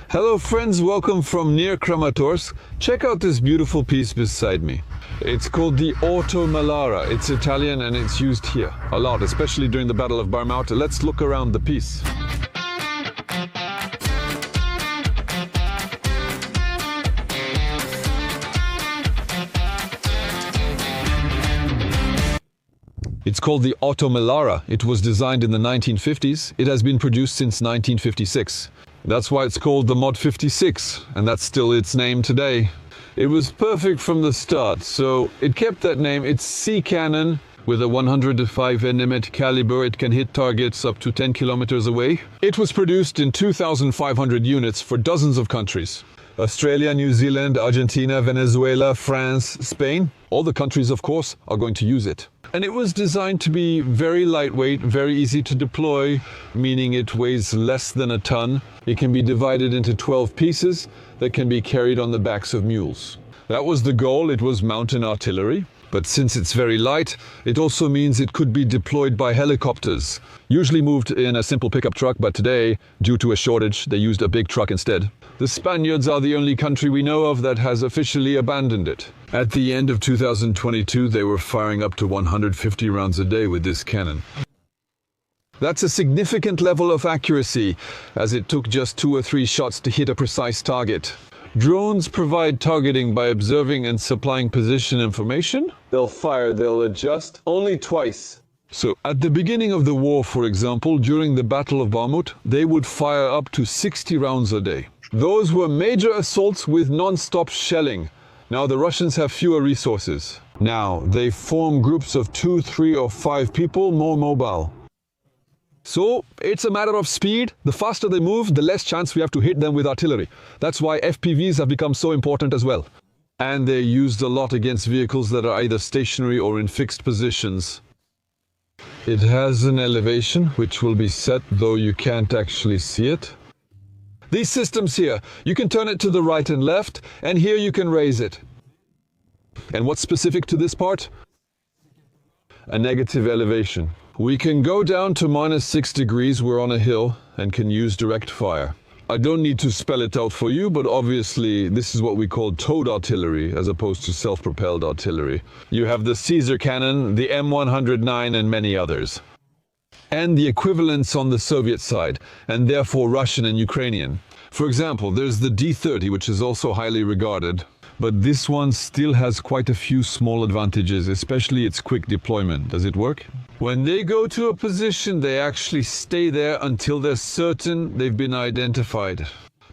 Hello friends, welcome from near Kramatorsk. Check out this beautiful piece beside me. It's called the Orto Melara. It's Italian and it's used here a lot, especially during the Battle of Barmouth. Let's look around the piece. It's called the Orto Melara. It was designed in the 1950s. It has been produced since 1956. That's why it's called the Mod 56, and that's still its name today. It was perfect from the start, so it kept that name. It's sea cannon with a 105 mm caliber. It can hit targets up to 10 kilometers away. It was produced in 2,500 units for dozens of countries. Australia, New Zealand, Argentina, Venezuela, France, Spain. All the countries, of course, are going to use it. And it was designed to be very lightweight, very easy to deploy, meaning it weighs less than a ton. It can be divided into 12 pieces that can be carried on the backs of mules. That was the goal. It was mountain artillery. But since it's very light, it also means it could be deployed by helicopters, usually moved in a simple pickup truck, but today, due to a shortage, they used a big truck instead. The Spaniards are the only country we know of that has officially abandoned it. At the end of 2022, they were firing up to 150 rounds a day with this cannon. That's a significant level of accuracy, as it took just 2 or 3 shots to hit a precise target. Drones provide targeting by observing and supplying position information. They'll fire, they'll adjust, only twice. So at the beginning of the war, for example, during the Battle of Barmouth, they would fire up to 60 rounds a day. Those were major assaults with non-stop shelling. Now the Russians have fewer resources. Now they form groups of 2, 3 or 5 people, more mobile. So it's a matter of speed. The faster they move, the less chance we have to hit them with artillery. That's why FPVs have become so important as well. And they're used a lot against vehicles that are either stationary or in fixed positions. It has an elevation which will be set, though you can't actually see it. These systems here, you can turn it to the right and left, and here you can raise it. And what's specific to this part? A negative elevation. We can go down to -6 degrees, we're on a hill, and can use direct fire. I don't need to spell it out for you, but obviously this is what we call towed artillery as opposed to self-propelled artillery. You have the Caesar cannon, the M109 and many others. And the equivalents on the Soviet side, and therefore Russian and Ukrainian. For example, there's the D-30, which is also highly regarded. But this one still has quite a few small advantages, especially its quick deployment. Does it work? When they go to a position, they actually stay there until they're certain they've been identified,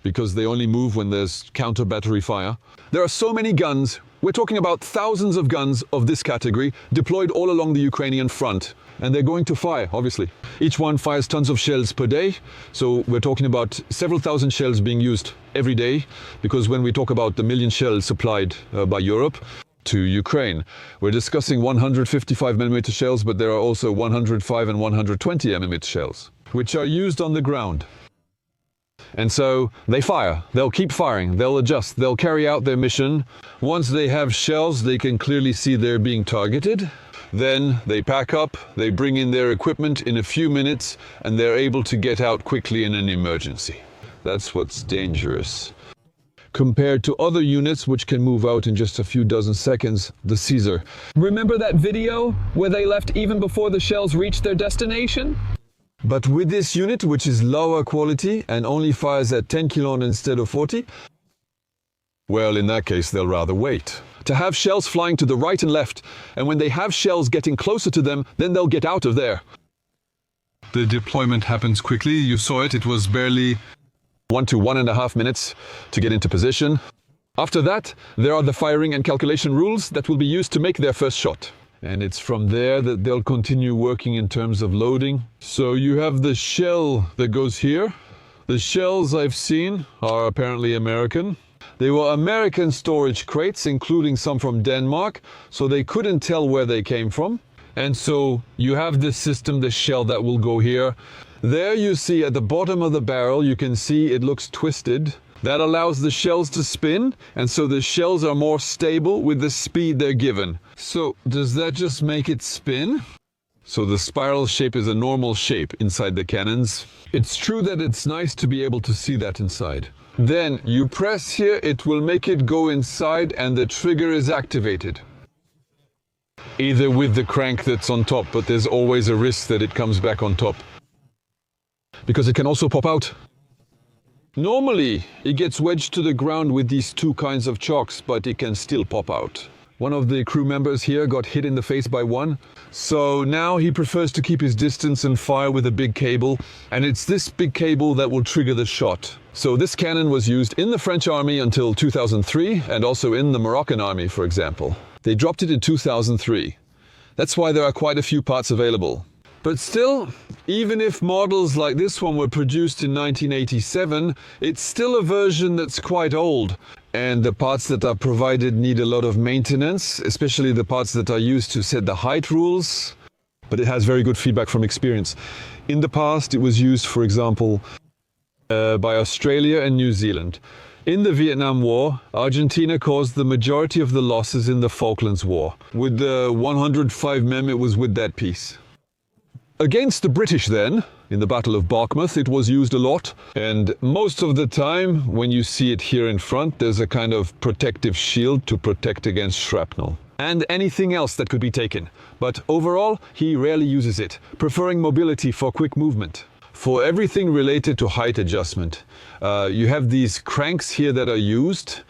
because they only move when there's counter-battery fire. There are so many guns, we're talking about thousands of guns of this category, deployed all along the Ukrainian front. And they're going to fire, obviously. Each one fires tons of shells per day, so we're talking about several thousand shells being used every day, because when we talk about the million shells supplied by Europe to Ukraine, we're discussing 155 mm shells, but there are also 105 and 120 mm shells, which are used on the ground. And so they fire, they'll keep firing, they'll adjust, they'll carry out their mission. Once they have shells, they can clearly see they're being targeted. Then they pack up, they bring in their equipment in a few minutes, and they're able to get out quickly in an emergency. That's what's dangerous. Compared to other units which can move out in just a few dozen seconds, the Caesar. Remember that video where they left even before the shells reached their destination? But with this unit, which is lower quality and only fires at 10 kilo instead of 40, well, in that case, they'll rather wait. To have shells flying to the right and left, and when they have shells getting closer to them, then they'll get out of there. The deployment happens quickly. You saw it. It was barely 1 to 1.5 minutes to get into position. After that, there are the firing and calculation rules that will be used to make their first shot. And it's from there that they'll continue working in terms of loading. So you have the shell that goes here. The shells I've seen are apparently American. They were American storage crates, including some from Denmark, so they couldn't tell where they came from. And so you have this system, this shell that will go here. There you see at the bottom of the barrel, you can see it looks twisted. That allows the shells to spin, and so the shells are more stable with the speed they're given. So does that just make it spin? So the spiral shape is a normal shape inside the cannons. It's true that it's nice to be able to see that inside. Then you press here, it will make it go inside and the trigger is activated. Either with the crank that's on top, but there's always a risk that it comes back on top, because it can also pop out. Normally, it gets wedged to the ground with these two kinds of chocks, but it can still pop out. One of the crew members here got hit in the face by one, so now he prefers to keep his distance and fire with a big cable, and it's this big cable that will trigger the shot. So this cannon was used in the French army until 2003, and also in the Moroccan army, for example. They dropped it in 2003. That's why there are quite a few parts available. But still, even if models like this one were produced in 1987, it's still a version that's quite old. And the parts that are provided need a lot of maintenance, especially the parts that are used to set the height rules. But it has very good feedback from experience. In the past, it was used, for example, by Australia and New Zealand. In the Vietnam War, Argentina caused the majority of the losses in the Falklands War. With the 105 mm, it was with that piece. Against the British then, in the Battle of Barkmouth, it was used a lot, and most of the time, when you see it here in front, there's a kind of protective shield to protect against shrapnel and anything else that could be taken. But overall, he rarely uses it, preferring mobility for quick movement. For everything related to height adjustment, you have these cranks here that are used.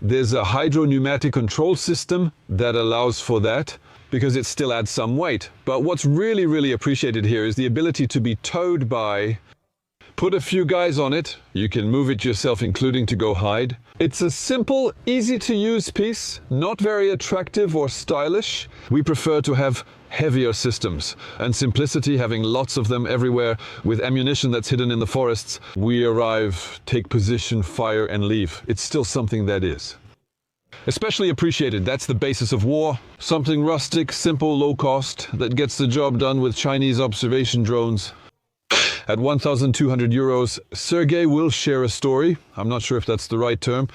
There's a hydro-pneumatic control system that allows for that, because it still adds some weight. But what's really, really appreciated here is the ability to be towed by, put a few guys on it, you can move it yourself, including to go hide. It's a simple, easy to use piece, not very attractive or stylish. We prefer to have heavier systems, and simplicity, having lots of them everywhere with ammunition that's hidden in the forests. We arrive, take position, fire and leave. It's still something that is especially appreciated. That's the basis of war. Something rustic, simple, low cost, that gets the job done with Chinese observation drones. At 1,200 euros, Sergei will share a story. I'm not sure if that's the right term.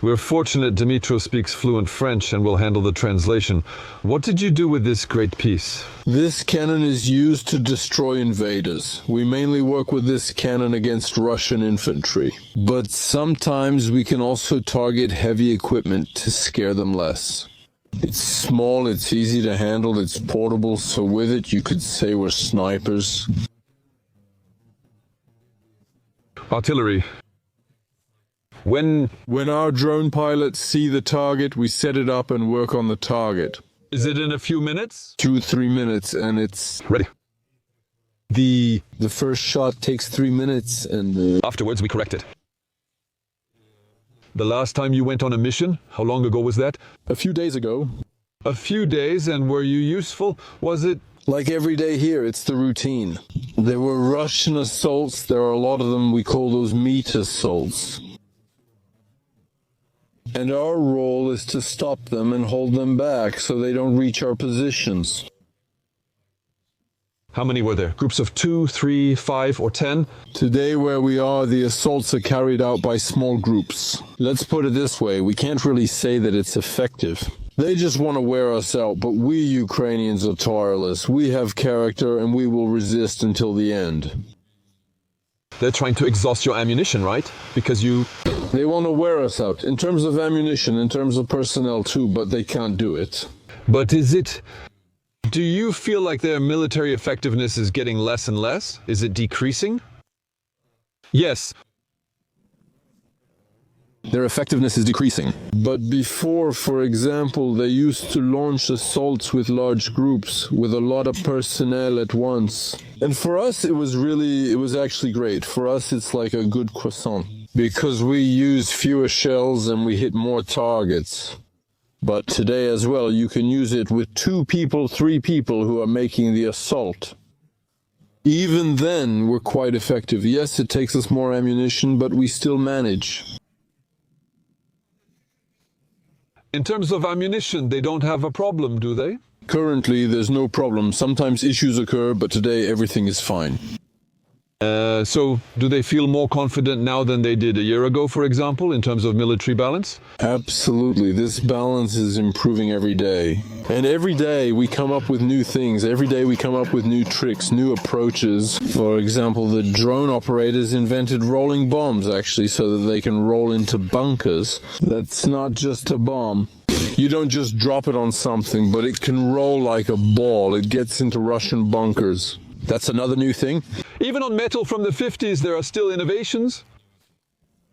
We're fortunate Dimitro speaks fluent French and will handle the translation. What did you do with this great piece? This cannon is used to destroy invaders. We mainly work with this cannon against Russian infantry. But sometimes we can also target heavy equipment to scare them less. It's small, it's easy to handle, it's portable, so with it you could say we're snipers. Artillery. When our drone pilots see the target, we set it up and work on the target. Is it in a few minutes? 2-3 minutes and it's ready. The first shot takes 3 minutes and afterwards we correct it. The last time you went on a mission, how long ago was that? A few days ago. A few days, and were you useful? Was it? Like every day here, it's the routine. There were Russian assaults, there are a lot of them, we call those meat assaults. And our role is to stop them and hold them back so they don't reach our positions. How many were there? Groups of 2, 3, 5, or 10? Today where we are, the assaults are carried out by small groups. Let's put it this way, we can't really say that it's effective. They just want to wear us out, but we Ukrainians are tireless. We have character and we will resist until the end. They're trying to exhaust your ammunition, right? Because you... They want to wear us out, in terms of ammunition, in terms of personnel too, but they can't do it. But is it... Do you feel like their military effectiveness is getting less and less? Is it decreasing? Yes. Their effectiveness is decreasing. But before, for example, they used to launch assaults with large groups, with a lot of personnel at once. And for us, it was actually great. For us, it's like a good croissant. Because we use fewer shells and we hit more targets. But today as well, you can use it with 2 people, 3 people who are making the assault. Even then, we're quite effective. Yes, it takes us more ammunition, but we still manage. In terms of ammunition, they don't have a problem, do they? Currently, there's no problem. Sometimes issues occur, but today everything is fine. So do they feel more confident now than they did a year ago, for example, in terms of military balance? Absolutely. This balance is improving every day. And every day we come up with new things. Every day we come up with new tricks, new approaches. For example, the drone operators invented rolling bombs, actually, so that they can roll into bunkers. That's not just a bomb. You don't just drop it on something, but it can roll like a ball. It gets into Russian bunkers. That's another new thing. Even on metal from the 50s, there are still innovations.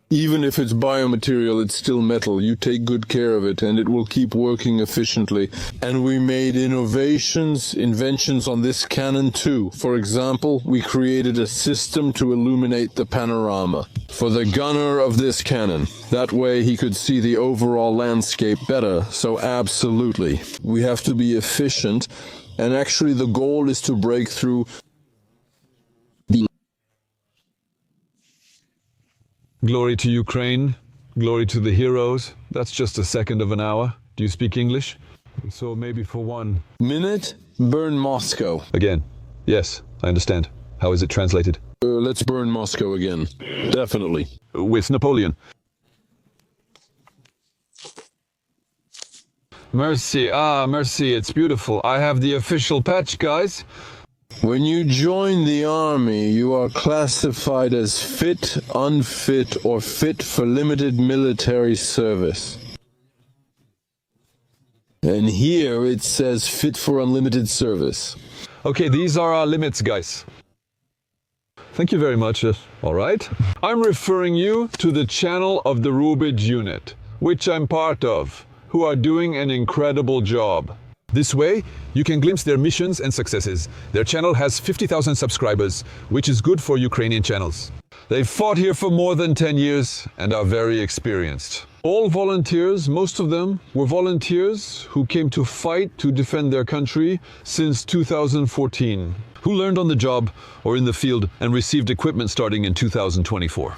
Even if it's biomaterial, it's still metal. You take good care of it and it will keep working efficiently. And we made inventions on this cannon too. For example, we created a system to illuminate the panorama for the gunner of this cannon. That way he could see the overall landscape better. So absolutely, we have to be efficient. And actually the goal is to break through the... Glory to Ukraine, glory to the heroes. That's just a second of an hour. Do you speak English? So maybe for 1 minute, burn Moscow. Again, yes, I understand. How is it translated? Let's burn Moscow again. Definitely. With Napoleon. Merci, merci, it's beautiful. I have the official patch, guys. When you join the army, you are classified as fit, unfit, or fit for limited military service. And here it says fit for unlimited service. Okay, these are our limits, guys. Thank you very much. All right. I'm referring you to the channel of the Rubidge unit, which I'm part of, who are doing an incredible job. This way, you can glimpse their missions and successes. Their channel has 50,000 subscribers, which is good for Ukrainian channels. They've fought here for more than 10 years and are very experienced. All volunteers, most of them were volunteers who came to fight to defend their country since 2014, who learned on the job or in the field and received equipment starting in 2024.